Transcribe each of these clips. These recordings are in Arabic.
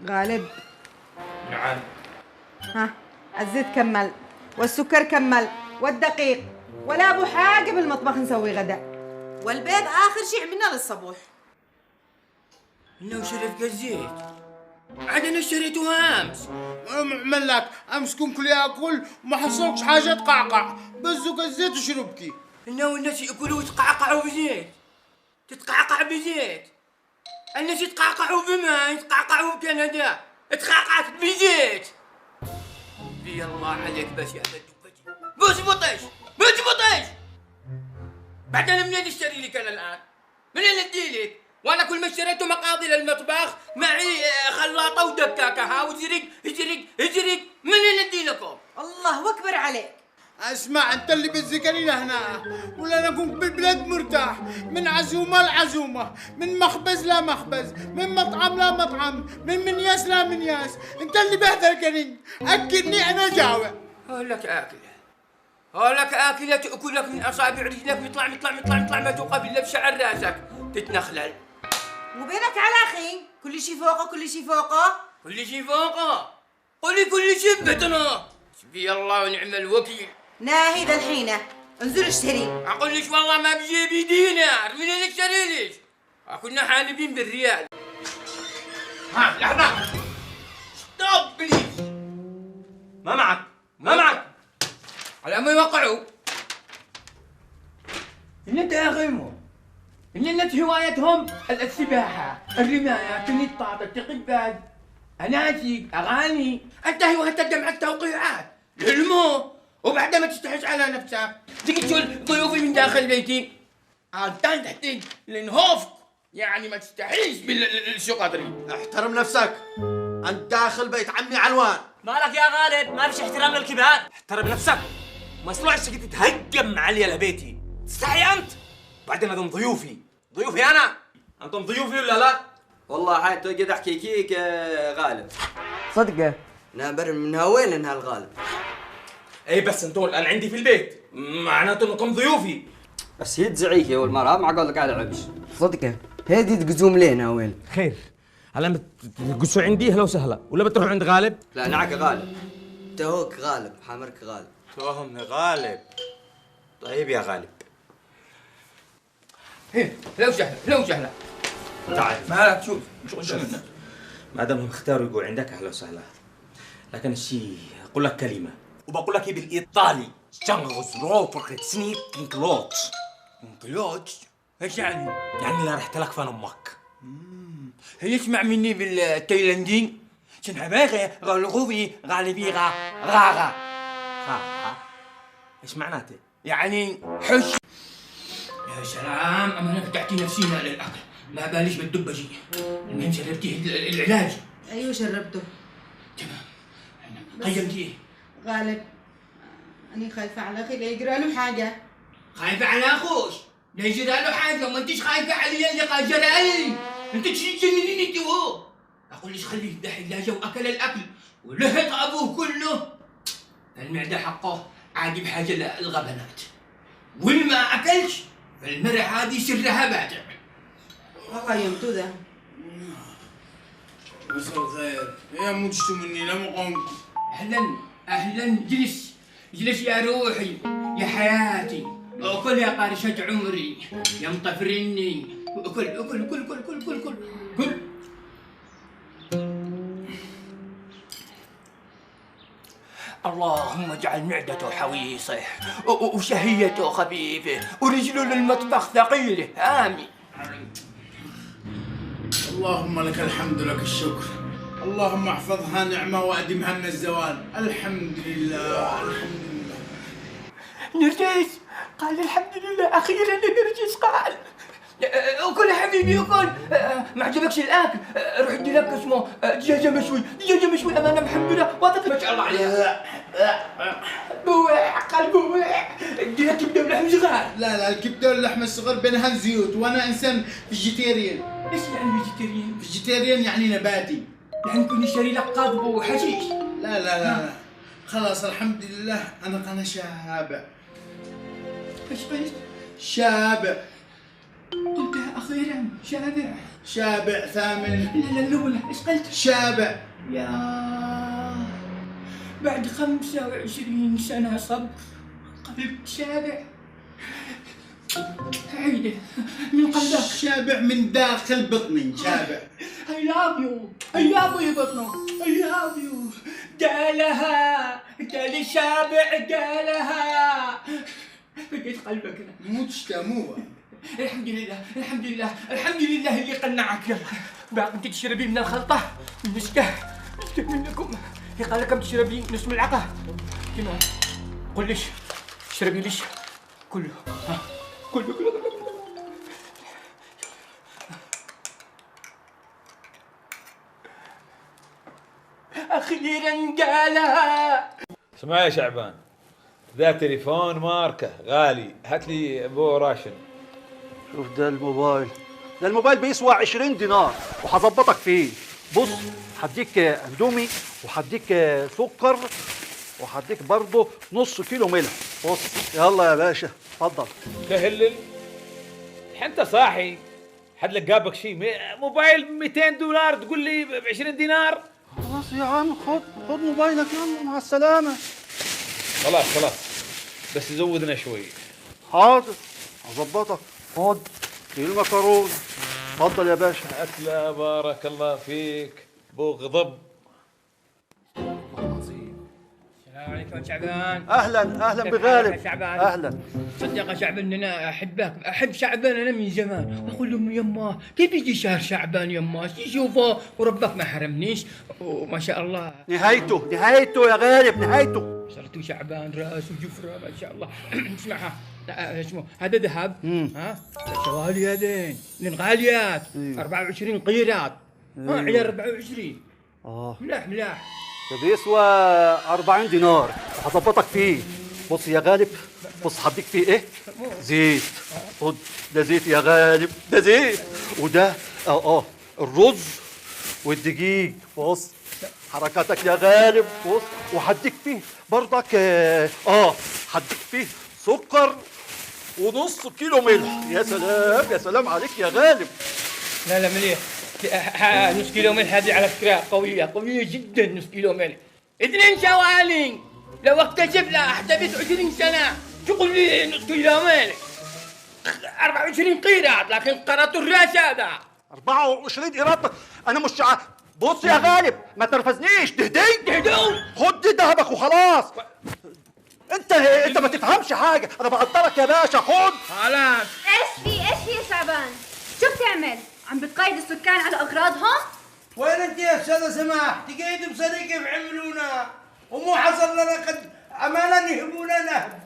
غالب. نعم. ها، الزيت كمل والسكر كمل والدقيق، ولا ابو حاجه بالمطبخ نسوي غدا، والبيض اخر شيء عملنا للصبوح. انه شرف الزيت عاد انا اشتريته امس. اعمل لك امس كون كل ياكل وما حصلكش حاجه تقعقع، بزق الزيت وشربكي. انه الناس ياكلوا ويتقعقعوا بزيت، تتقعقع بزيت. الناس يتقعقعوا بماء، يتقعقعوا بكندا، تقعقعت بزيت. في الله عليك بس يا بدوكتي، بوزبطش بوزبطش. بعد انا منين اشتري لك انا الان؟ منين ادي لك؟ وانا كل ما اشتريته مقاضي للمطبخ معي خلاطه ودكاكه، ها وزرق زرق منين ادي لكم؟ الله اكبر عليك. اسمع انت اللي بتذكرينا هنا، ولا نكون بالبلاد مرتاح، من عزومه لعزومه، من مخبز لمخبز، من مطعم لمطعم، من منياس لمنياس، انت اللي بهذلكني، اكلني انا جاوع. هولك اكله تاكلك من اصابع رجلك، مطلع ما توقف الا بشعر راسك تتنخلل. وبينك على اخي، كل شيء فوقه كل شيء فوقه. كل شيء فوقه، قولي كل شيء ببطنه. حسبي الله ونعم الوكيل. ناهي ذا الحينه، انزل اشتري. اقول لك والله ما بجيبي دينار، منين اشتري لك؟ كنا حالبين بالريال. ها لحظة، ستوب بليز. ما معك على ما يوقعوا. النت يا غيمو، النت هوايتهم السباحة، الرماية، النطاط، التقبال، أناشيد، أغاني. أنت هوايتك جمع التوقيعات، الهلمو، وبعد ما تستحش على نفسك تيجي تقول ضيوفي من داخل بيتي. أنت تحتاج لنهوفك، يعني ما تستحيش بالشو قدري. احترم نفسك، انت داخل بيت عمي علوان. مالك يا غالب؟ ما فيش احترام للكبار. احترم نفسك، ما يصلحش تتهجم علي لبيتي. تستحي انت؟ بعدين هذول ضيوفي انا. انتم ضيوفي ولا لا؟ والله عاد تقعد احكي كيك يا غالب. صدقه نابر من وين انها الغالب؟ اي بس انتم الان عندي في البيت، معناته انكم ضيوفي. بس هي تزعيك يا والمرأة، ما اقول لك على عبش. صدقه هذه تقزوم لينا وين خير، هلا بتقصوا عندي اهلا وسهلا، ولا بتروحوا عند غالب؟ لا نعك غالب، توك غالب، حامرك غالب. توهم غالب. طيب يا غالب، إيه لو سهلة تعال. مالك شوف ما دامهم اختاروا يقول عندك اهلا وسهلا، لكن الشيء اقول لك كلمه وبقول لك بالايطالي شنغز روبرت سنيك كلوت. ايش يعني؟ يعني لا رحت لك فان امك. هي اسمع مني بالتايلاندي شنحباغي غالغوبي غالبيغا غاغا. ايش معناته؟ يعني حش. يا سلام، اما انا فتحتي نفسينا على الاكل، ما باليش بالدبجي. المهم شربتيه العلاج. ايوه شربته. تمام. قيمتيه؟ غالب، أنا خايفة على أخي لا يجرى له حاجة. خايفة على أخوش؟ لا يجرى له حاجة، ما أنتش خايفة علي اللي قال جرى لي. أنت تجنني أنت وهو. أقول ليش خليه يفتح الثلاجة وأكل الأكل ولهط أبوه كله. المعدة حقه عادي بحاجة للغبنات. واللي ما أكلش فالمرة هذه سرها باتع. قيمته ذا. مساء الخير، يا مدشتو مني لم قمت. أهلا جلس يا روحي يا حياتي. أكل يا قارشة عمري يا مطفرني. كل. اللهم اجعل معدته حويصه وشهيته خفيفه ورجله للمطبخ ثقيله، آمين. اللهم لك الحمد لك الشكر، اللهم احفظها نعمة وأدمها من الزوال. الحمد لله الحمد لله. نرجس قال الحمد لله، أخيرا نرجس قال. وكل حبيبي وكل. ما عجبكش الأكل؟ روح ادي لك اسمه دجاجة مشوي أمانة محمرة واضح ما شاء الله عليها. بويع قال بويع، ادي لك كبدة ولحم صغار. لا الكبدة واللحم الصغير بينها زيوت، وأنا إنسان فيجيتيريان. ايش يعني فيجيتيريان؟ فيجيتيريان يعني نباتي. يعني كنا شاري لك قضب وحشيش. لا خلاص الحمد لله، أنا شابع. ايش قلت؟ شابع. قلتها اخيرا شابع. شابع ثامن. لا الاولى ايش قلت؟ شابع. يا بعد 25 سنة صبر قلب شابع. عيده من قلبك. شابع من داخل بطني شابع. I love you يا بطنه. I love you. قالها قال شابع قالها. بقيت قلبك انا. مو تشتموها. الحمد لله الحمد لله الحمد لله اللي قنعك. يلا باقي انت تشربي من الخلطة نشتهي منكم. قال لكم تشربي نص ملعقة كمان. قل ليش تشربي ليش كله. ها كله. اخيرا قالها. اسمع يا شعبان، ذا تليفون ماركة غالي، هات لي ابو راشن. شوف ده الموبايل بيسوى 20 دينار وهظبطك فيه. بص هديك اندومي وهديك سكر وهديك برضه نص كيلو ملح. بص يلا يا باشا اتفضل. تهلل انت صاحي؟ حد لك جابك شيء؟ موبايل ب 200 دولار تقول لي ب 20 دينار؟ خلاص يا عم خد موبايلك يلا مع السلامة. خلاص بس زودنا شوي. حاضر هظبطك. خد المكرونة اتفضل يا باشا. أكلة بارك الله فيك بو غضب. السلام عليكم شعبان. اهلا بغالب. شعبان اهلا. صدق يا شعبان انا احب شعبان انا من زمان. اقول لهم يما كيف يجي شهر شعبان يما شوفوا وربك ما حرمنيش وما شاء الله. نهايته يا غالب نهايته. صرتوا شعبان راس وجفرة ما شاء الله. اسمعها اسمه هذا ذهب. ها شوالي هذين من غاليات. 24 قيراط. عيار 24. ملاح ده بيسوى 40 دينار هظبطك فيه. بص يا غالب بص هديك فيه ايه؟ زيت. خد ده زيت يا غالب ده زيت. وده الرز والدقيق. بص حركاتك يا غالب. بص وهديك فيه برضك هديك فيه سكر ونص كيلو ملح. يا سلام عليك يا غالب. لا مليح. نص كيلو ملح هذه على فكرة قوية جدا. نص كيلو ملح 2 شوالي. لو اكتشف لا احتبس 20 سنة تقول لي نص كيلو ملح 24 قيراط. لكن قرط الراس هذا 24 قيراط. انا مش بص يا غالب ما ترفزنيش. تهدون خد ذهبك وخلاص. انت ما تفهمش حاجة. انا بقدرك يا باشا. خد خلاص. ايش في يا شعبان؟ شو بتعمل؟ عم بتقيد السكان على اغراضهم؟ وين انت يا استاذة سماح؟ تقيد بصدق كيف عملونا ومو حصل لنا قد امانة يهبونا نهب.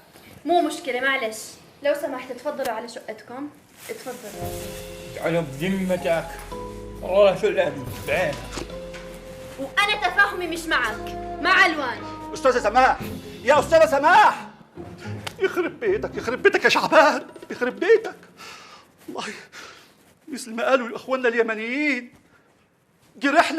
مو مشكلة معلش. لو سمحت تفضلوا على شقتكم. اتفضلوا. اجعلهم بذمتك. والله شو الأهل بعينك. وانا تفاهمي مش معك مع الوان. استاذة سماح يا استاذة سماح يخرب بيتك يا شعبان. يخرب بيتك والله. مثل ما قالوا اخواننا اليمنيين جرحنا